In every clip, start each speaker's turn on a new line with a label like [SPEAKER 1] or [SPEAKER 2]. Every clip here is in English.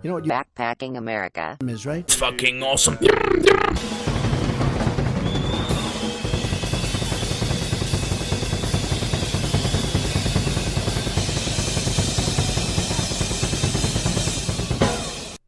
[SPEAKER 1] You know what
[SPEAKER 2] Backpacking America
[SPEAKER 1] is, right?
[SPEAKER 3] It's fucking awesome.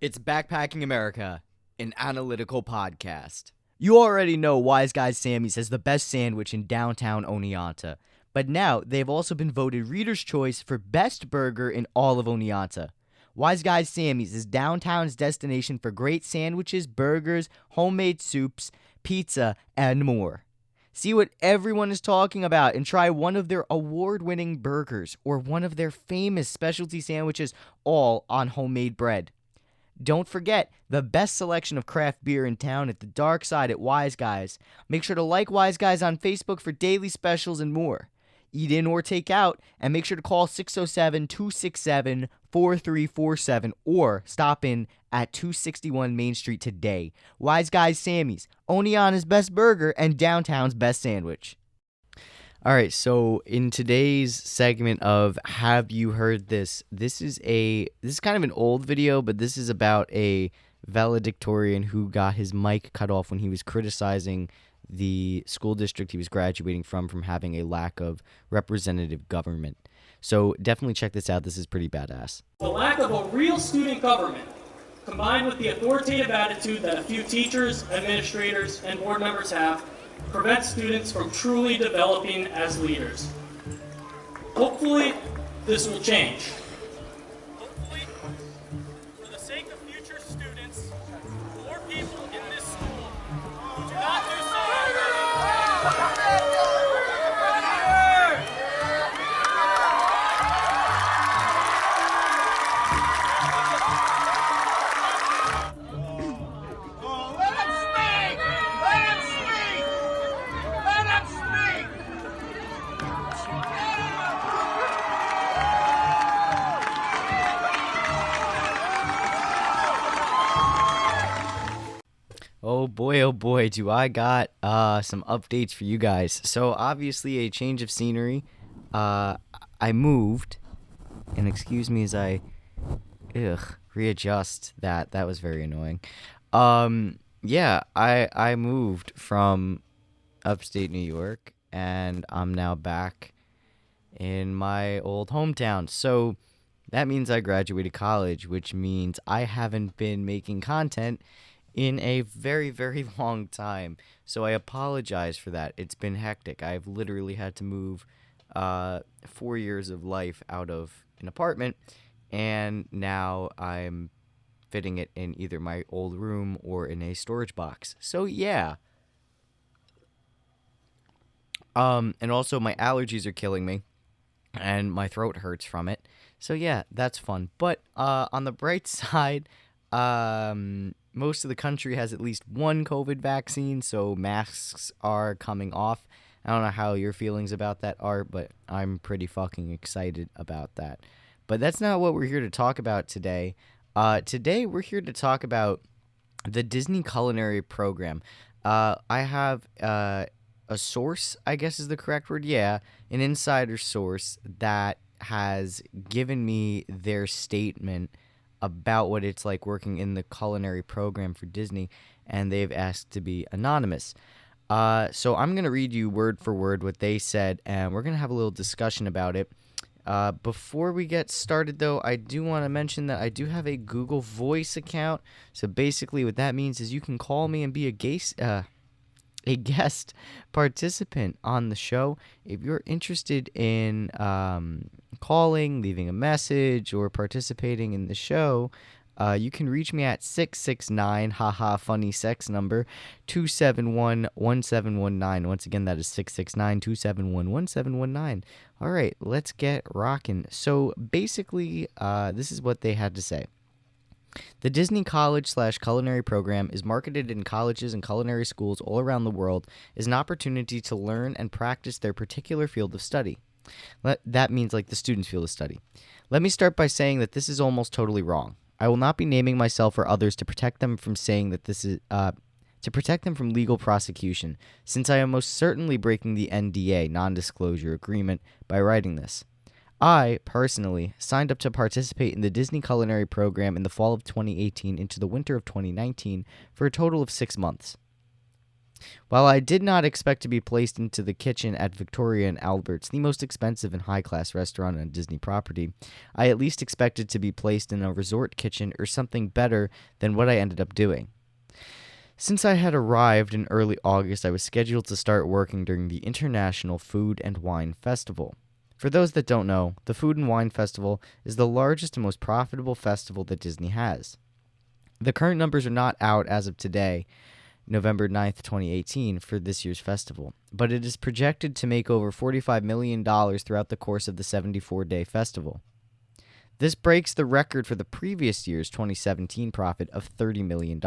[SPEAKER 4] It's Backpacking America, an analytical podcast. You already know Wise Guys Sammy's has the best sandwich in downtown Oneonta, but now they've also been voted Reader's Choice for best burger in all of Oneonta. Wise Guys Sammy's is downtown's destination for great sandwiches, burgers, homemade soups, pizza, and more. See what everyone is talking about and try one of their award-winning burgers or one of their famous specialty sandwiches, all on homemade bread. Don't forget the best selection of craft beer in town at the Dark Side at Wise Guys. Make sure to like Wise Guys on Facebook for daily specials and more. Eat in or take out, and make sure to call 607-267-4347 or stop in at 261 Main Street today. Wise Guys Sammy's, Oneonta's best burger and downtown's best sandwich. All right, so in today's segment of Have You Heard This? This is kind of an old video, but this is about a valedictorian who got his mic cut off when he was criticizing the school district he was graduating from having a lack of representative government. So definitely check this out. This is pretty badass.
[SPEAKER 5] The lack of a real student government, combined with the authoritative attitude that a few teachers, administrators, and board members have, prevents students from truly developing as leaders. Hopefully, this will change. Hopefully, for the sake of future students, or people in this school who do not do so.
[SPEAKER 4] Oh boy, do I got some updates for you guys. So obviously a change of scenery. I moved, and excuse me as I readjust that. That was very annoying. Yeah, I moved from upstate New York, and I'm now back in my old hometown. So that means I graduated college, which means I haven't been making content in a very, very long time. So I apologize for that. It's been hectic. I've literally had to move 4 years of life out of an apartment, and now I'm fitting it in either my old room or in a storage box. So yeah. And also my allergies are killing me, and my throat hurts from it. So yeah, that's fun. But on the bright side, most of the country has at least one COVID vaccine, so masks are coming off. I don't know how your feelings about that are, but I'm pretty fucking excited about that. But that's not what we're here to talk about today. Today we're here to talk about the Disney Culinary Program. I have a source, I guess is the correct word. Yeah, an insider source that has given me their statement about what it's like working in the culinary program for Disney, and they've asked to be anonymous. So I'm going to read you word for word what they said, and we're going to have a little discussion about it. Before we get started, though, I do want to mention that I do have a Google Voice account. So basically what that means is you can call me and be a guest participant on the show. If you're interested in calling, leaving a message, or participating in the show, you can reach me at 669, funny sex number, 271-1719. Once again, that is 669-271-1719. All right, let's get rocking. So basically, this is what they had to say. The Disney College/Culinary Program is marketed in colleges and culinary schools all around the world as an opportunity to learn and practice their particular field of study. That means like the student's field of study. Let me start by saying that this is almost totally wrong. I will not be naming myself or others to protect them from saying that this is to protect them from legal prosecution, since I am most certainly breaking the NDA, non-disclosure agreement, by writing this. I, personally, signed up to participate in the Disney Culinary Program in the fall of 2018 into the winter of 2019 for a total of 6 months. While I did not expect to be placed into the kitchen at Victoria and Albert's, the most expensive and high-class restaurant on a Disney property, I at least expected to be placed in a resort kitchen or something better than what I ended up doing. Since I had arrived in early August, I was scheduled to start working during the International Food and Wine Festival. For those that don't know, the Food and Wine Festival is the largest and most profitable festival that Disney has. The current numbers are not out as of today, November 9th, 2018, for this year's festival, but it is projected to make over $45 million throughout the course of the 74-day festival. This breaks the record for the previous year's 2017 profit of $30 million,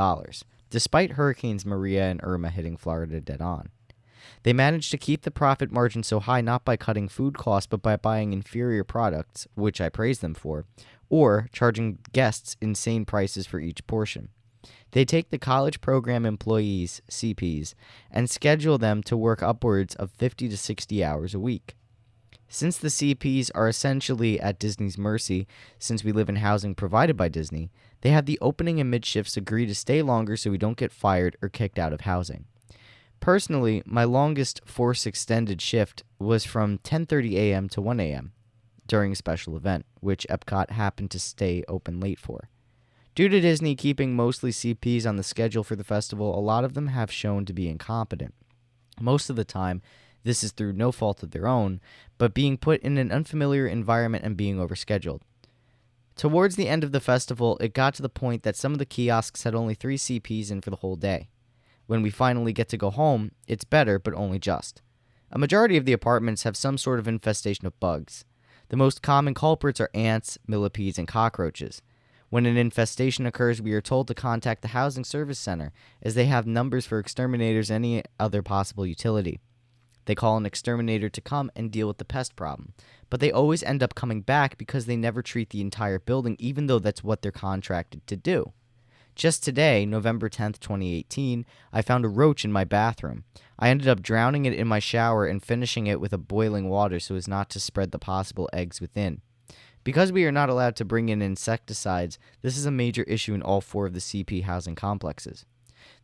[SPEAKER 4] despite Hurricanes Maria and Irma hitting Florida dead on. They managed to keep the profit margin so high not by cutting food costs but by buying inferior products, which I praise them for, or charging guests insane prices for each portion. They take the college program employees, CPs, and schedule them to work upwards of 50 to 60 hours a week. Since the CPs are essentially at Disney's mercy, since we live in housing provided by Disney, they have the opening and mid-shifts agree to stay longer so we don't get fired or kicked out of housing. Personally, my longest force extended shift was from 10:30 a.m. to 1 a.m. during a special event, which Epcot happened to stay open late for. Due to Disney keeping mostly CPs on the schedule for the festival, a lot of them have shown to be incompetent. Most of the time, this is through no fault of their own, but being put in an unfamiliar environment and being overscheduled. Towards the end of the festival, it got to the point that some of the kiosks had only 3 CPs in for the whole day. When we finally get to go home, it's better, but only just. A majority of the apartments have some sort of infestation of bugs. The most common culprits are ants, millipedes, and cockroaches. When an infestation occurs, we are told to contact the Housing Service Center, as they have numbers for exterminators and any other possible utility. They call an exterminator to come and deal with the pest problem, but they always end up coming back because they never treat the entire building, even though that's what they're contracted to do. Just today, November 10th, 2018, I found a roach in my bathroom. I ended up drowning it in my shower and finishing it with a boiling water so as not to spread the possible eggs within. Because we are not allowed to bring in insecticides, this is a major issue in all 4 of the CP housing complexes.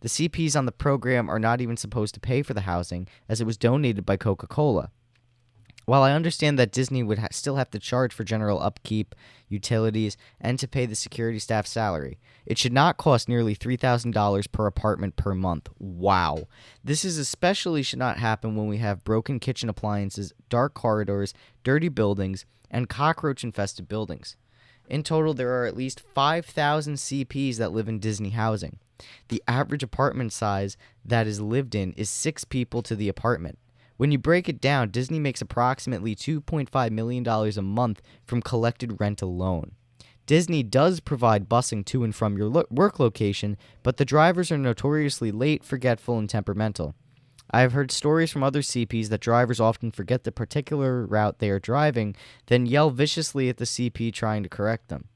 [SPEAKER 4] The CPs on the program are not even supposed to pay for the housing, as it was donated by Coca-Cola. While I understand that Disney would still have to charge for general upkeep, utilities, and to pay the security staff's salary, it should not cost nearly $3,000 per apartment per month. Wow. This is especially should not happen when we have broken kitchen appliances, dark corridors, dirty buildings, and cockroach-infested buildings. In total, there are at least 5,000 CPs that live in Disney housing. The average apartment size that is lived in is 6 people to the apartment. When you break it down, Disney makes approximately $2.5 million a month from collected rent alone. Disney does provide busing to and from your work location, but the drivers are notoriously late, forgetful, and temperamental. I have heard stories from other CPs that drivers often forget the particular route they are driving, then yell viciously at the CP trying to correct them.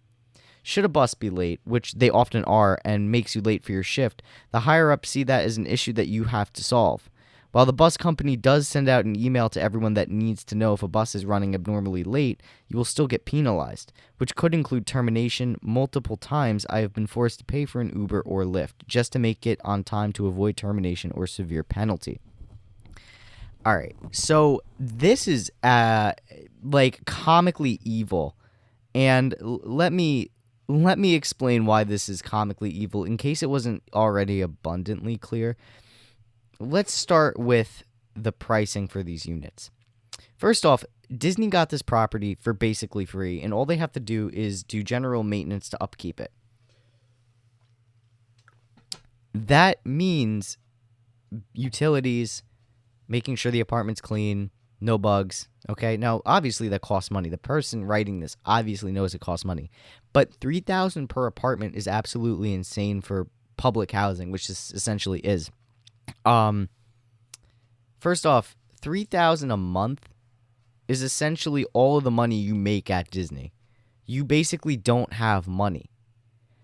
[SPEAKER 4] Should a bus be late, which they often are, and makes you late for your shift, the higher-ups see that as an issue that you have to solve. While the bus company does send out an email to everyone that needs to know if a bus is running abnormally late, you will still get penalized, which could include termination. Multiple times I have been forced to pay for an Uber or Lyft just to make it on time to avoid termination or severe penalty. All right, so this is like comically evil, and let me explain why this is comically evil in case it wasn't already abundantly clear. Let's start with the pricing for these units. First off, Disney got this property for basically free, and all they have to do is do general maintenance to upkeep it. That means utilities, making sure the apartment's clean, no bugs. Okay, now obviously that costs money. The person writing this obviously knows it costs money, but $3,000 per apartment is absolutely insane for public housing, which this essentially is. First off, $3,000 a month is essentially all of the money you make at Disney. You basically don't have money.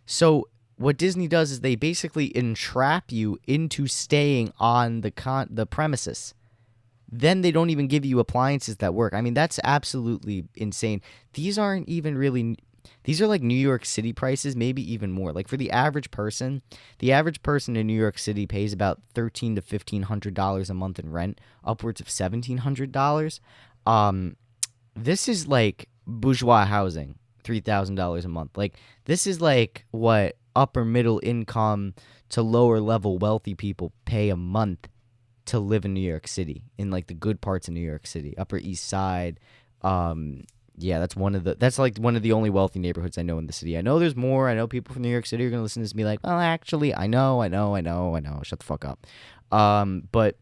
[SPEAKER 4] So what Disney does is they basically entrap you into staying on the premises. then they don't even give you appliances that work. I mean, that's absolutely insane. These aren't even really, these are like New York City prices, maybe even more. Like for the average person in New York City pays about $1,300 to $1,500 a month in rent, upwards of $1,700. This is like bourgeois housing, $3,000 a month. Like this is like what upper middle income to lower level wealthy people pay a month to live in New York City, in like the good parts of New York City, Upper East Side. Yeah, that's like one of the only wealthy neighborhoods I know in the city. I know there's more. I know people from New York City are gonna listen to this and be like, well, actually, I know. Shut the fuck up. But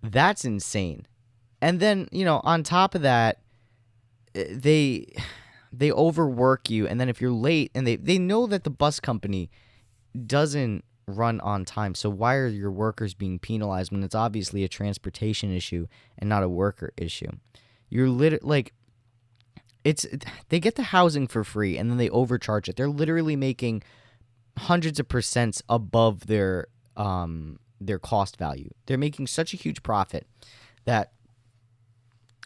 [SPEAKER 4] that's insane. And then, on top of that, they overwork you, and then if you're late, and they know that the bus company doesn't run on time, so why are your workers being penalized when it's obviously a transportation issue and not a worker issue? You're like, they get the housing for free and then they overcharge it. They're literally making hundreds of percents above their cost value. They're making such a huge profit that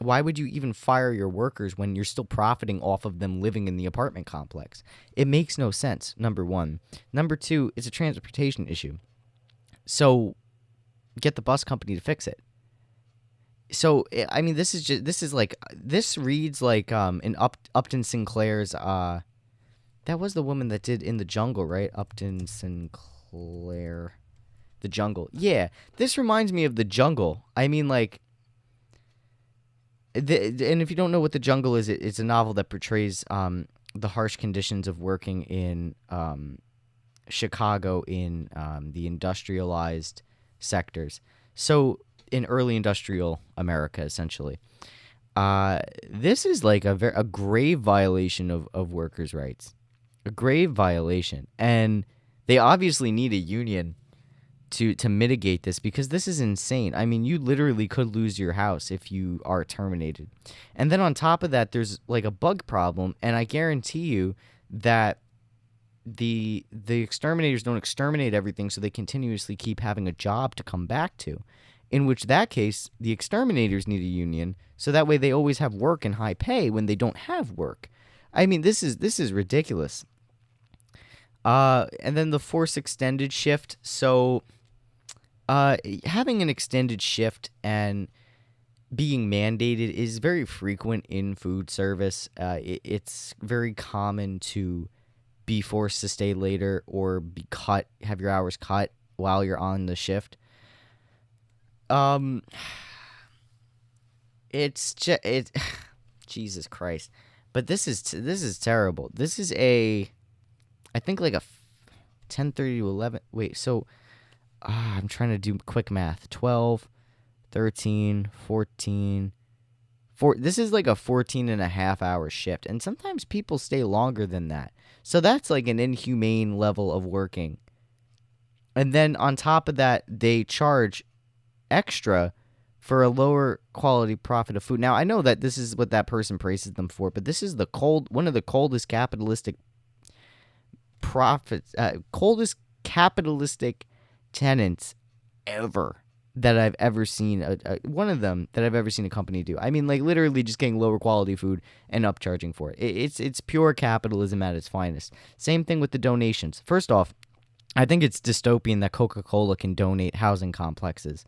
[SPEAKER 4] why would you even fire your workers when you're still profiting off of them living in the apartment complex? It makes no sense, number one. Number two, it's a transportation issue. So get the bus company to fix it. So, I mean, this reads like in Upton Sinclair's, that was the woman that did In the Jungle, right? Upton Sinclair, The Jungle. Yeah, this reminds me of The Jungle. I mean, like, and if you don't know what The Jungle is, it's a novel that portrays the harsh conditions of working in Chicago in the industrialized sectors. So in early industrial America, essentially. This is like a grave violation of workers' rights. A grave violation. And they obviously need a union to mitigate this, because this is insane. I mean, you literally could lose your house if you are terminated. And then on top of that, there's like a bug problem, and I guarantee you that the exterminators don't exterminate everything, so they continuously keep having a job to come back to. In which that case, the exterminators need a union, so that way they always have work and high pay when they don't have work. I mean, this is ridiculous. And then the forced extended shift. So having an extended shift and being mandated is very frequent in food service. It's very common to be forced to stay later or have your hours cut while you're on the shift. Jesus Christ. But this is terrible. This is I think like a 10:30 to 11. Wait, so I'm trying to do quick math. 12, 13, 14. This is like a 14 and a half hour shift. And sometimes people stay longer than that. So that's like an inhumane level of working. And then on top of that, they charge extra for a lower quality profit of food. Now, I know that this is what that person praises them for, but this is one of the coldest capitalistic tenants ever that I've ever seen. One of them that I've ever seen a company do. I mean, like literally just getting lower quality food and upcharging for it. It's pure capitalism at its finest. Same thing with the donations. First off, I think it's dystopian that Coca-Cola can donate housing complexes.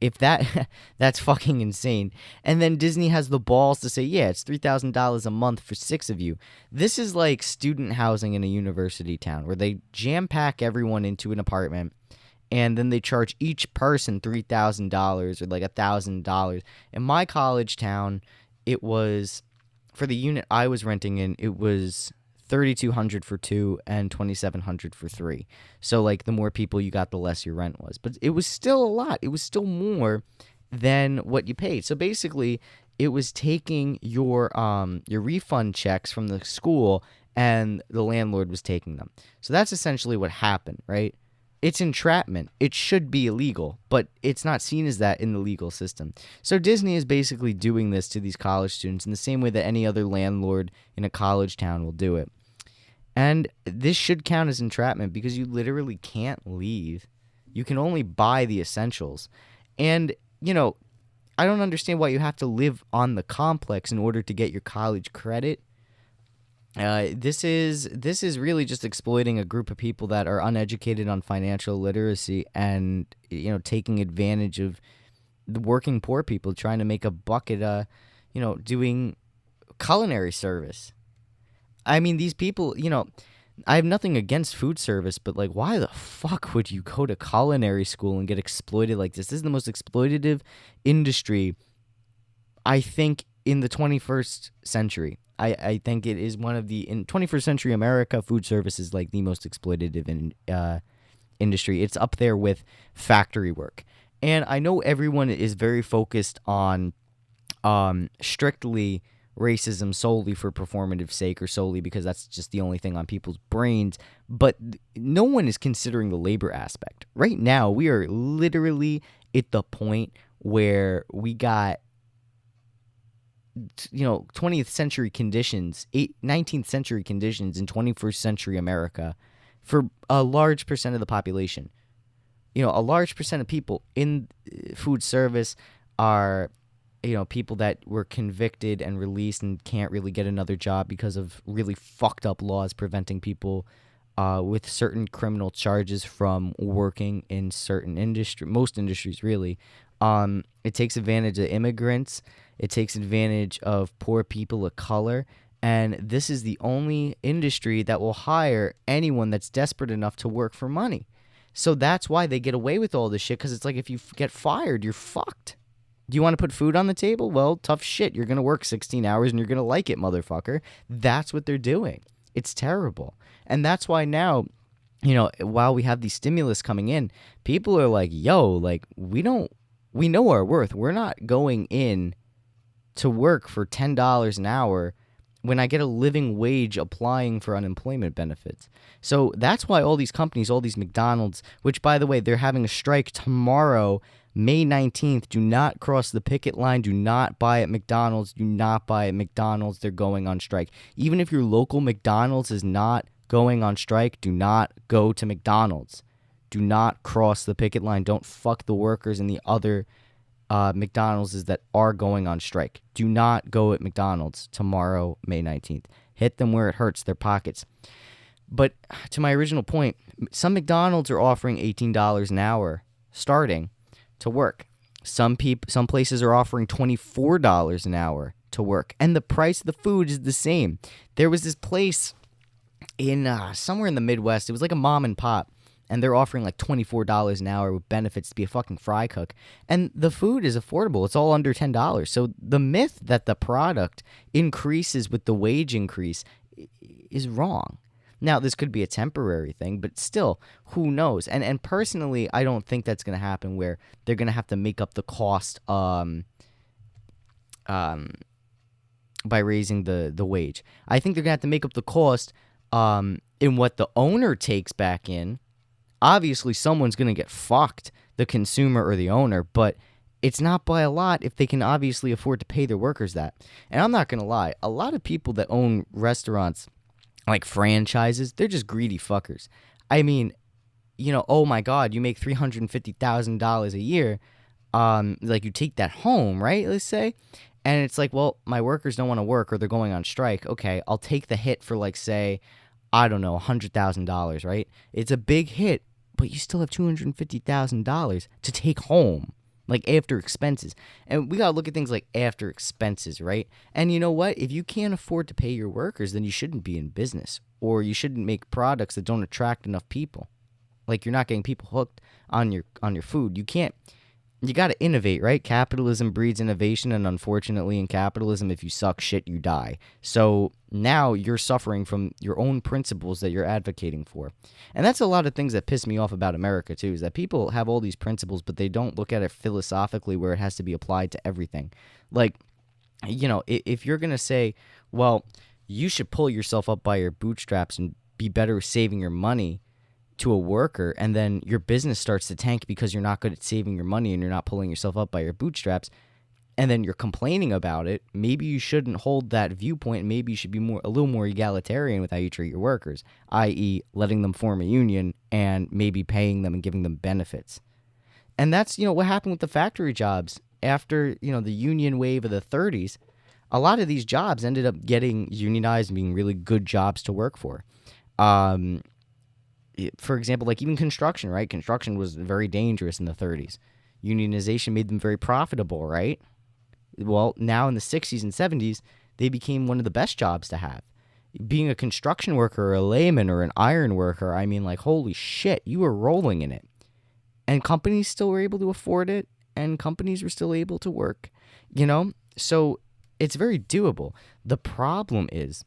[SPEAKER 4] If that's fucking insane. And then Disney has the balls to say, yeah, it's $3,000 a month for 6 of you. This is like student housing in a university town where they jam pack everyone into an apartment and then they charge each person $3,000 or like $1,000. In my college town, it was, for the unit I was renting in, it was $3,200 for 2 and $2,700 for 3. So like the more people you got, the less your rent was. But it was still a lot. It was still more than what you paid. So basically, it was taking your refund checks from the school, and the landlord was taking them. So that's essentially what happened, right? It's entrapment. It should be illegal, but it's not seen as that in the legal system. So Disney is basically doing this to these college students in the same way that any other landlord in a college town will do it. And this should count as entrapment because you literally can't leave You can only buy the essentials. And, I don't understand why you have to live on the complex in order to get your college credit. This is really just exploiting a group of people that are uneducated on financial literacy and, taking advantage of the working poor people trying to make a buck at, doing culinary service. I mean, these people, I have nothing against food service, but like, why the fuck would you go to culinary school and get exploited like this? This is the most exploitative industry, I think, in the 21st century. I think it is one of in 21st century America, food service is like the most exploitative industry. It's up there with factory work. And I know everyone is very focused on strictly racism solely for performative sake or solely because that's just the only thing on people's brains. But no one is considering the labor aspect. Right now, we are literally at the point where we got 20th century conditions, 19th century conditions in 21st century America for a large percent of the population. A large percent of people in food service are, people that were convicted and released and can't really get another job because of really fucked up laws preventing people with certain criminal charges from working in certain most industries really. It takes advantage of immigrants. It takes advantage of poor people of color. And this is the only industry that will hire anyone that's desperate enough to work for money. So that's why they get away with all this shit, because it's like if you get fired, you're fucked. Do you want to put food on the table? Well, tough shit. You're going to work 16 hours and you're going to like it, motherfucker. That's what they're doing. It's terrible. And that's why now, while we have these stimulus coming in, people are like, yo, like, we know our worth. We're not going in to work for $10 an hour when I get a living wage applying for unemployment benefits. So that's why all these companies, all these McDonald's, which, by the way, they're having a strike tomorrow, May 19th. Do not cross the picket line. Do not buy at McDonald's. Do not buy at McDonald's. They're going on strike. Even if your local McDonald's is not going on strike, do not go to McDonald's. Do not cross the picket line. Don't fuck the workers in the other McDonald's that are going on strike. Do not go at McDonald's tomorrow, May 19th. Hit them where it hurts, their pockets. But to my original point, some McDonald's are offering $18 an hour starting to work. Some places are offering $24 an hour to work, and the price of the food is the same. There was this place in somewhere in the Midwest. It was like a mom and pop. And they're offering like $24 an hour with benefits to be a fucking fry cook. And the food is affordable. It's all under $10. So the myth that the product increases with the wage increase is wrong. Now, this could be a temporary thing, but still, who knows? And personally, I don't think that's going to happen where they're going to have to make up the cost by raising the wage. I think they're going to have to make up the cost in what the owner takes back in. Obviously, someone's going to get fucked, the consumer or the owner, but it's not by a lot if they can obviously afford to pay their workers that. And I'm not going to lie, a lot of people that own restaurants, like franchises, they're just greedy fuckers. I mean, oh my God, you make $350,000 a year. Like you take that home, right? Let's say. And it's like, well, my workers don't want to work or they're going on strike. Okay, I'll take the hit for like, say, I don't know, $100,000, right? It's a big hit, but you still have $250,000 to take home, like after expenses. And we got to look at things like after expenses, right? And you know what? If you can't afford to pay your workers, then you shouldn't be in business, or you shouldn't make products that don't attract enough people. Like you're not getting people hooked on your food. You got to innovate, right? Capitalism breeds innovation, and unfortunately in capitalism, if you suck shit, you die. So now you're suffering from your own principles that you're advocating for. And that's a lot of things that piss me off about America, too, is that people have all these principles, but they don't look at it philosophically where it has to be applied to everything. Like, if you're going to say, well, you should pull yourself up by your bootstraps and be better with saving your money to a worker, and then your business starts to tank because you're not good at saving your money and you're not pulling yourself up by your bootstraps, and then you're complaining about it, maybe you shouldn't hold that viewpoint. Maybe you should be a little more egalitarian with how you treat your workers, i.e., letting them form a union and maybe paying them and giving them benefits. And that's, what happened with the factory jobs after, the union wave of the 30s. A lot of these jobs ended up getting unionized and being really good jobs to work for. For example, like even construction, right? Construction was very dangerous in the 30s. Unionization made them very profitable, right? Well, now in the 60s and 70s, they became one of the best jobs to have. Being a construction worker or a layman or an iron worker, I mean, like, holy shit, you were rolling in it. And companies still were able to afford it, and companies were still able to work, So it's very doable. The problem is,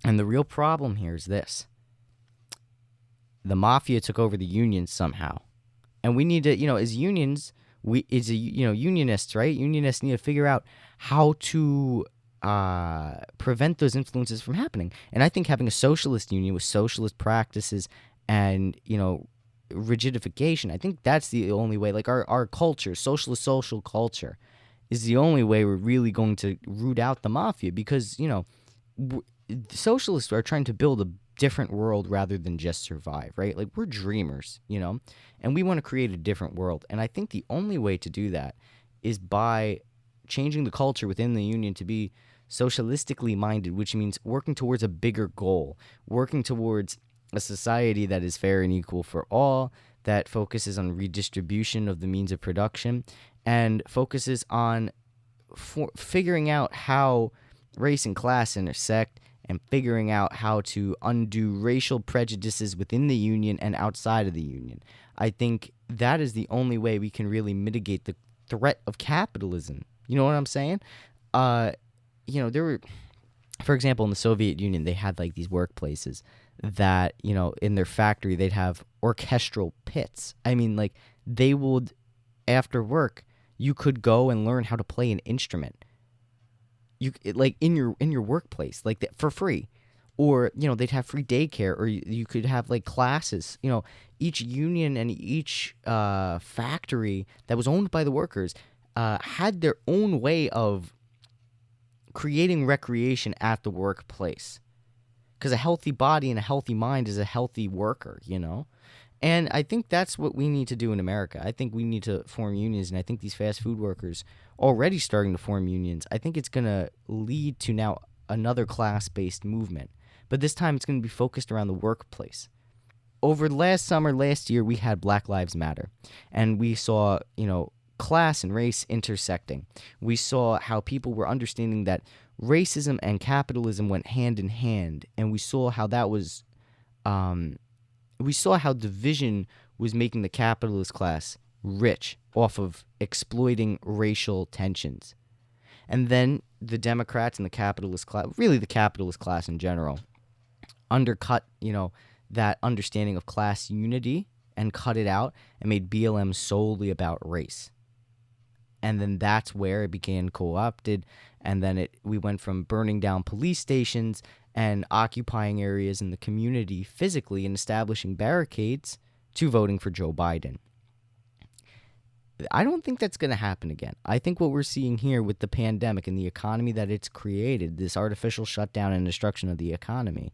[SPEAKER 4] and the real problem here is this: the mafia took over the unions somehow. And we need to, as unions, unionists, right? Unionists need to figure out how to prevent those influences from happening. And I think having a socialist union with socialist practices and, rigidification, I think that's the only way. Like our culture, socialist social culture, is the only way we're really going to root out the mafia, because, socialists are trying to build a different world rather than just survive, right? Like, we're dreamers, and we want to create a different world. And I think the only way to do that is by changing the culture within the union to be socialistically minded, which means working towards a bigger goal, working towards a society that is fair and equal for all, that focuses on redistribution of the means of production, and focuses on figuring out how race and class intersect, and figuring out how to undo racial prejudices within the union and outside of the union. I think that is the only way we can really mitigate the threat of capitalism. You know what I'm saying? There were, for example, in the Soviet Union, they had like these workplaces that, in their factory, they'd have orchestral pits. I mean, like, they would, after work, you could go and learn how to play an instrument. Like in your workplace, like that, for free, or they'd have free daycare, or you could have like classes. Each union and each factory that was owned by the workers had their own way of creating recreation at the workplace, because a healthy body and a healthy mind is a healthy worker. And I think that's what we need to do in America. I think we need to form unions, and I think these fast food workers already starting to form unions. I think it's going to lead to now another class-based movement, but this time it's going to be focused around the workplace. Over last year, we had Black Lives Matter, and we saw, class and race intersecting. We saw how people were understanding that racism and capitalism went hand in hand, and we saw how that was... we saw how division was making the capitalist class rich off of exploiting racial tensions. And then the Democrats and the capitalist class, really the capitalist class in general, undercut, that understanding of class unity and cut it out and made BLM solely about race. And then that's where it became co-opted, and then we went from burning down police stations and occupying areas in the community physically and establishing barricades to voting for Joe Biden. I don't think that's going to happen again. I think what we're seeing here with the pandemic and the economy that it's created, this artificial shutdown and destruction of the economy,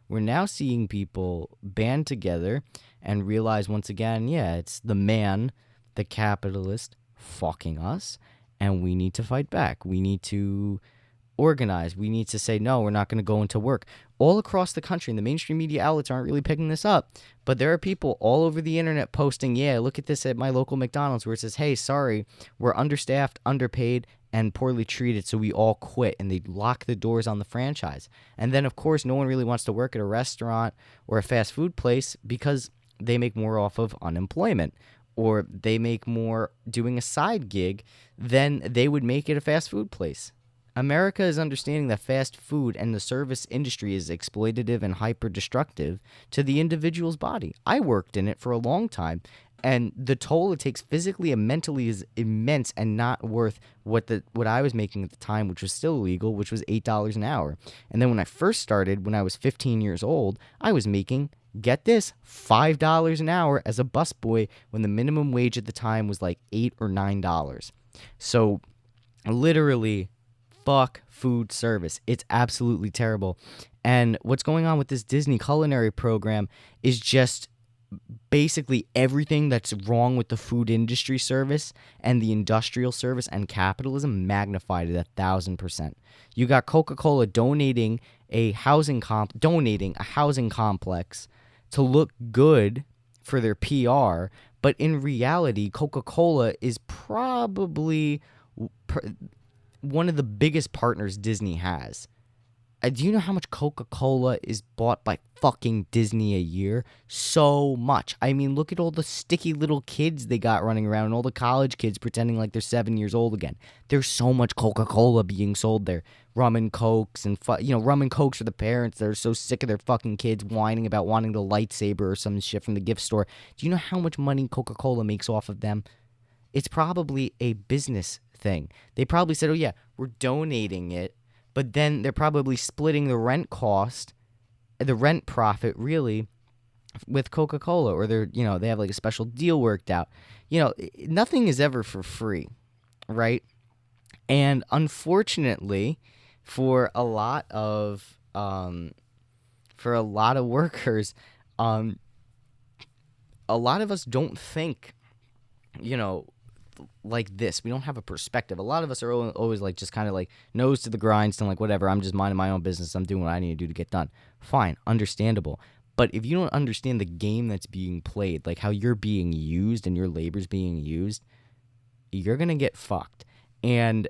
[SPEAKER 4] we're now seeing people band together and realize once again, it's the man, the capitalist, fucking us, and we need to fight back. We need to organize. We need to say, no, we're not going to go into work. All across the country, and the mainstream media outlets aren't really picking this up, but there are people all over the internet posting, look at this at my local McDonald's, where it says, hey, sorry, we're understaffed, underpaid, and poorly treated, so we all quit, and they lock the doors on the franchise. And then, of course, no one really wants to work at a restaurant or a fast food place because they make more off of unemployment, or they make more doing a side gig than they would make at a fast food place. America is understanding that fast food and the service industry is exploitative and hyper-destructive to the individual's body. I worked in it for a long time, and the toll it takes physically and mentally is immense and not worth what I was making at the time, which was still illegal, which was $8 an hour. And then when I first started, when I was 15 years old, I was making, get this, $5 an hour as a busboy when the minimum wage at the time was like $8 or $9. So Literally, fuck food service. It's absolutely terrible. And what's going on with this Disney culinary program is just basically everything that's wrong with the food industry service and the industrial service and capitalism magnified at 1,000%. You got Coca-Cola donating a housing complex to look good for their PR, but in reality, Coca-Cola is probably one of the biggest partners Disney has. Do you know how much Coca-Cola is bought by fucking Disney a year? So much. I mean, look at all the sticky little kids they got running around and all the college kids pretending like they're 7 years old again. There's so much Coca-Cola being sold there. Rum and Cokes and, rum and Cokes for the parents that are so sick of their fucking kids whining about wanting the lightsaber or some shit from the gift store. Do you know how much money Coca-Cola makes off of them? It's probably a business thing. They probably said, oh yeah, we're donating it. But then they're probably splitting the rent profit really with Coca-Cola, or they have like a special deal worked out. Nothing is ever for free, right? And unfortunately, for a lot of workers, a lot of us don't think, like this. We don't have a perspective. A lot of us are always like just kind of like nose to the grindstone, like whatever, I'm just minding my own business, I'm doing what I need to do to get done. Fine, understandable. But if you don't understand the game that's being played, like how you're being used and your labor's being used, you're gonna get fucked. And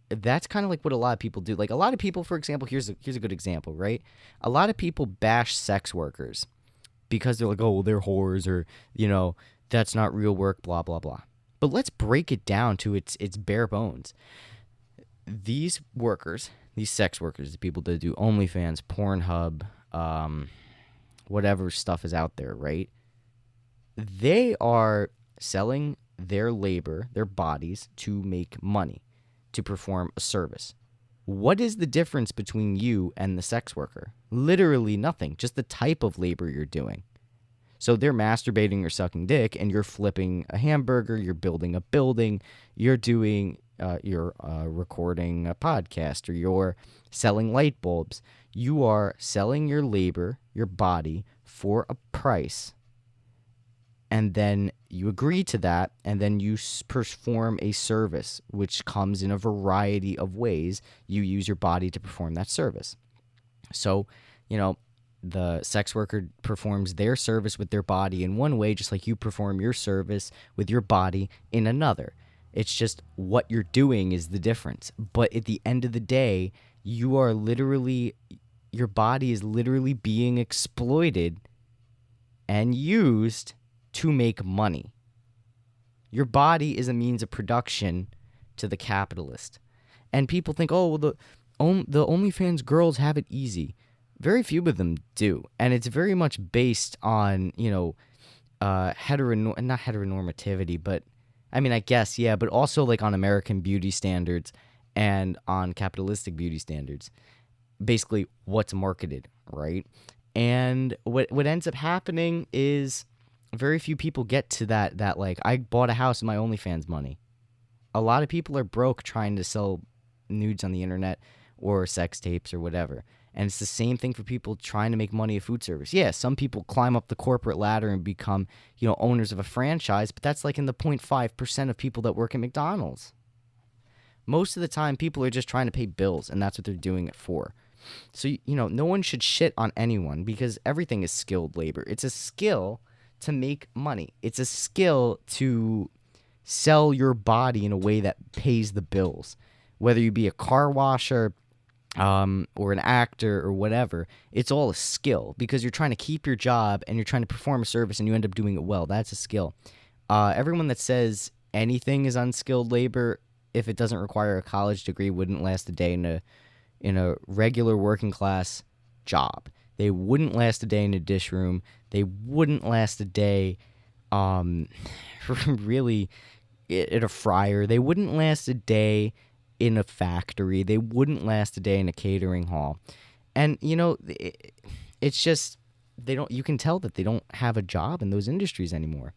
[SPEAKER 4] that's kind of like what a lot of people do. Like a lot of people, for example, here's a good example, right? A lot of people bash sex workers because they're like, oh well, they're whores, or that's not real work, blah blah blah. But let's break it down to its bare bones. These workers, these sex workers, the people that do OnlyFans, Pornhub, whatever stuff is out there, right? They are selling their labor, their bodies, to make money, to perform a service. What is the difference between you and the sex worker? Literally nothing, just the type of labor you're doing. So they're masturbating or sucking dick, and you're flipping a hamburger, you're building a building, you're doing, you're recording a podcast, or you're selling light bulbs. You are selling your labor, your body, for a price. And then you agree to that, and then you perform a service, which comes in a variety of ways. You use your body to perform that service. So, the sex worker performs their service with their body in one way, just like you perform your service with your body in another. It's just what you're doing is the difference. But at the end of the day, your body is literally being exploited and used to make money. Your body is a means of production to the capitalist. And people think, oh, well, the OnlyFans girls have it easy. Very few of them do, and it's very much based on, not heteronormativity, but I mean, I guess, yeah, but also like on American beauty standards and on capitalistic beauty standards. Basically, what's marketed, right? And what ends up happening is very few people get to that like, I bought a house with my OnlyFans money. A lot of people are broke trying to sell nudes on the internet or sex tapes or whatever. And it's the same thing for people trying to make money of food service. Yeah, some people climb up the corporate ladder and become, owners of a franchise, but that's like in the 0.5% of people that work at McDonald's. Most of the time, people are just trying to pay bills, and that's what they're doing it for. So, no one should shit on anyone because everything is skilled labor. It's a skill to make money. It's a skill to sell your body in a way that pays the bills. Whether you be a car washer, or an actor or whatever, it's all a skill because you're trying to keep your job and you're trying to perform a service and you end up doing it well. That's a skill. Everyone that says anything is unskilled labor, if it doesn't require a college degree, wouldn't last a day in a regular working class job. They wouldn't last a day in a dish room. They wouldn't last a day, really, at a fryer. They wouldn't last a day in a factory. They wouldn't last a day in a catering hall. And it's just you can tell that they don't have a job in those industries anymore.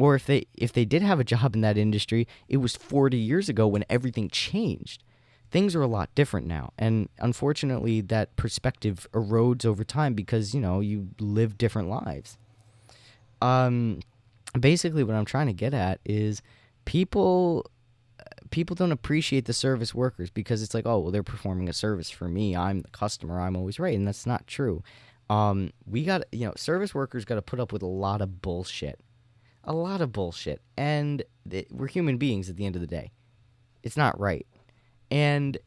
[SPEAKER 4] Or if they did have a job in that industry, it was 40 years ago when everything changed. Things are a lot different now, and unfortunately that perspective erodes over time because, you live different lives. Um Basically what I'm trying to get at is people don't appreciate the service workers because it's like, oh, well, they're performing a service for me. I'm the customer. I'm always right. And that's not true. We got, service workers got to put up with a lot of bullshit. A lot of bullshit. And we're human beings at the end of the day. It's not right. And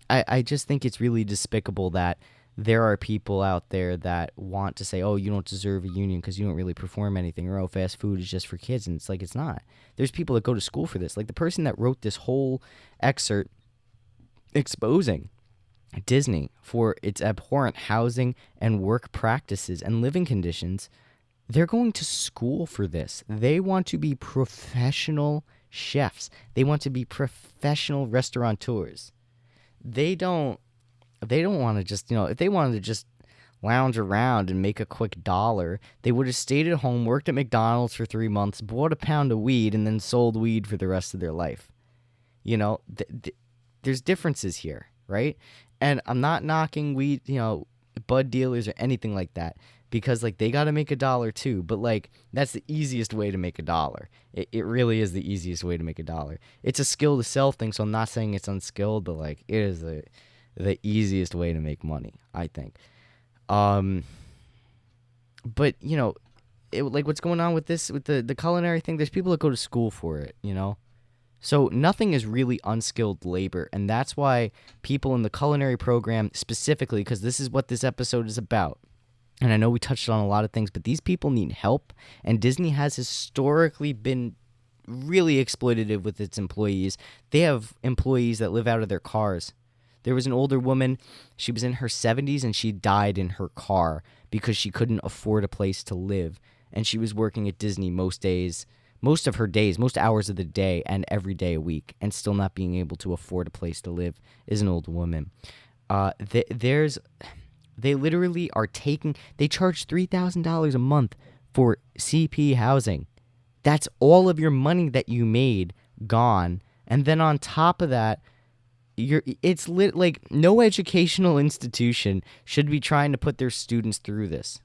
[SPEAKER 4] I just think it's really despicable that there are people out there that want to say, oh, you don't deserve a union because you don't really perform anything, or oh, fast food is just for kids. And it's like, it's not. There's people that go to school for this. Like the person that wrote this whole excerpt exposing Disney for its abhorrent housing and work practices and living conditions, they're going to school for this. They want to be professional chefs. They want to be professional restaurateurs. They don't want to just, if they wanted to just lounge around and make a quick dollar, they would have stayed at home, worked at McDonald's for 3 months, bought a pound of weed, and then sold weed for the rest of their life. There's differences here, right? And I'm not knocking weed, bud dealers or anything like that, because like they got to make a dollar too. But like that's the easiest way to make a dollar. It really is the easiest way to make a dollar. It's a skill to sell things, so I'm not saying it's unskilled, but like it is the easiest way to make money, I think. But like what's going on with this, with the culinary thing, there's people that go to school for it, So nothing is really unskilled labor, and that's why people in the culinary program specifically, because this is what this episode is about, and I know we touched on a lot of things, but these people need help, and Disney has historically been really exploitative with its employees. They have employees that live out of their cars. There was an older woman, she was in her 70s, and she died in her car because she couldn't afford a place to live, and she was working at Disney most of her days, most hours of the day, and every day a week, and still not being able to afford a place to live is an old woman. They literally are they charge $3,000 a month for CP housing. That's all of your money that you made gone, and then on top of that, like no educational institution should be trying to put their students through this.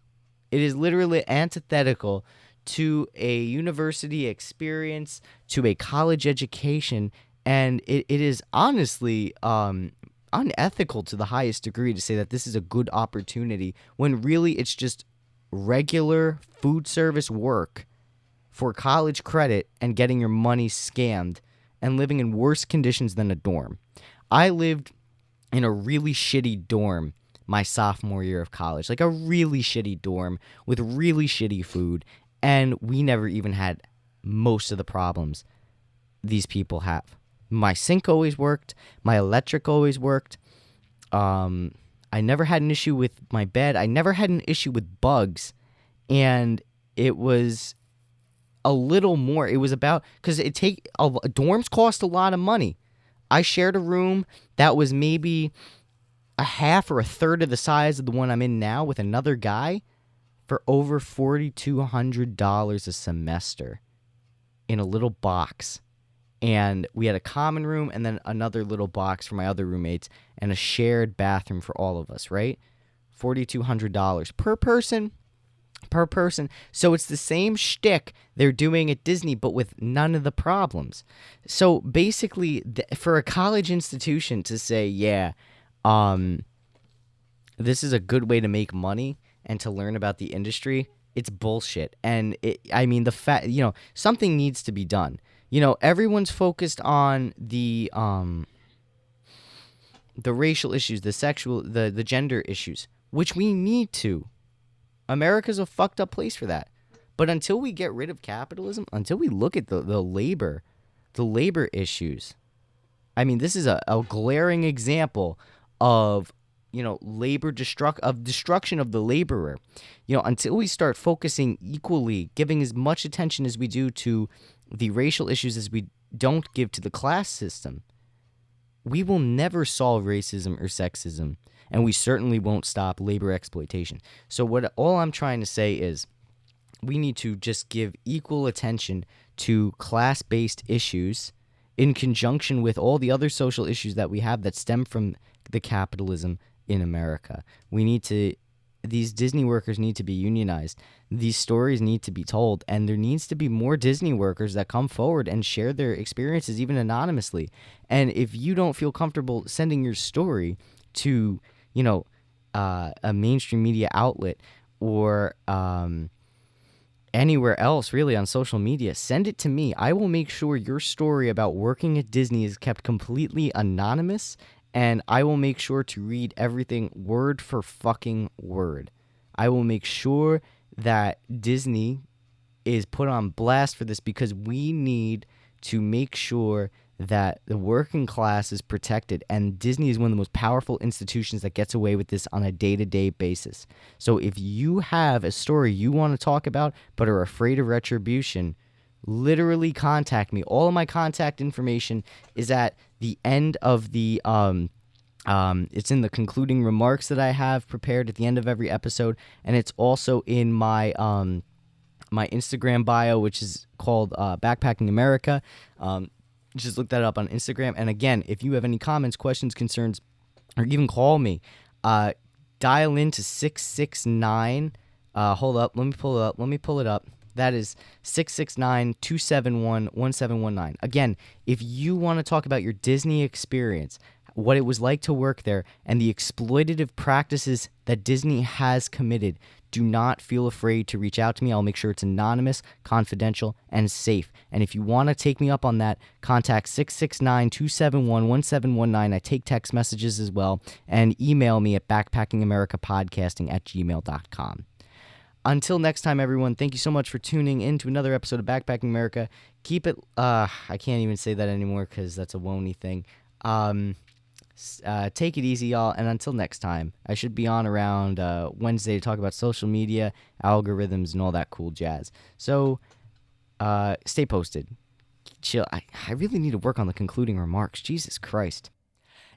[SPEAKER 4] It is literally antithetical to a university experience, to a college education, and it is honestly unethical to the highest degree to say that this is a good opportunity when really it's just regular food service work for college credit and getting your money scammed and living in worse conditions than a dorm. I lived in a really shitty dorm my sophomore year of college, like a really shitty dorm with really shitty food, and we never even had most of the problems these people have. My sink always worked. My electric always worked. I never had an issue with my bed. I never had an issue with bugs. And it was a little more. It was about, because dorms cost a lot of money. I shared a room that was maybe a half or a third of the size of the one I'm in now with another guy for over $4,200 a semester in a little box. And we had a common room and then another little box for my other roommates and a shared bathroom for all of us, right? $4,200 per person. So it's the same shtick they're doing at Disney, but with none of the problems. So basically, for a college institution to say, yeah, this is a good way to make money and to learn about the industry, it's bullshit. And something needs to be done. Everyone's focused on the racial issues, the gender issues, which we need to. America's a fucked up place for that. But until we get rid of capitalism, until we look at the labor issues, this is a glaring example of destruction of the laborer. Until we start focusing equally, giving as much attention as we do to the racial issues as we don't give to the class system, we will never solve racism or sexism, and we certainly won't stop labor exploitation. So all I'm trying to say is we need to just give equal attention to class-based issues in conjunction with all the other social issues that we have that stem from the capitalism in America. These Disney workers need to be unionized. These stories need to be told, and there needs to be more Disney workers that come forward and share their experiences, even anonymously. And if you don't feel comfortable sending your story to, a mainstream media outlet or anywhere else really on social media, send it to me. I will make sure your story about working at Disney is kept completely anonymous, and I will make sure to read everything word for fucking word. I will make sure that Disney is put on blast for this, because we need to make sure that the working class is protected, and Disney is one of the most powerful institutions that gets away with this on a day-to-day basis. So if you have a story you want to talk about but are afraid of retribution, literally contact me. All of my contact information is at the end of the it's in the concluding remarks that I have prepared at the end of every episode, and it's also in my my Instagram bio, which is called Backpacking America. Just look that up on Instagram. And again, if you have any comments, questions, concerns, or even call me, dial into 669. Hold up, let me pull it up. That is 669-271-1719. Again, if you want to talk about your Disney experience, what it was like to work there, and the exploitative practices that Disney has committed, do not feel afraid to reach out to me. I'll make sure it's anonymous, confidential, and safe. And if you want to take me up on that, contact 669-271-1719. I take text messages as well, and email me at backpackingamericapodcasting@gmail.com. Until next time, everyone, thank you so much for tuning in to another episode of Backpacking America. Keep it, I can't even say that anymore because that's a wony thing. Take it easy, y'all, and until next time, I should be on around Wednesday to talk about social media, algorithms, and all that cool jazz. So, stay posted. Chill. I really need to work on the concluding remarks. Jesus Christ.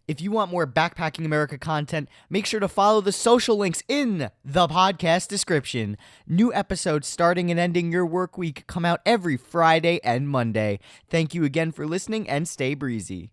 [SPEAKER 4] If you want more Backpacking America content, make sure to follow the social links in the podcast description. New episodes starting and ending your work week come out every Friday and Monday. Thank you again for listening, and stay breezy.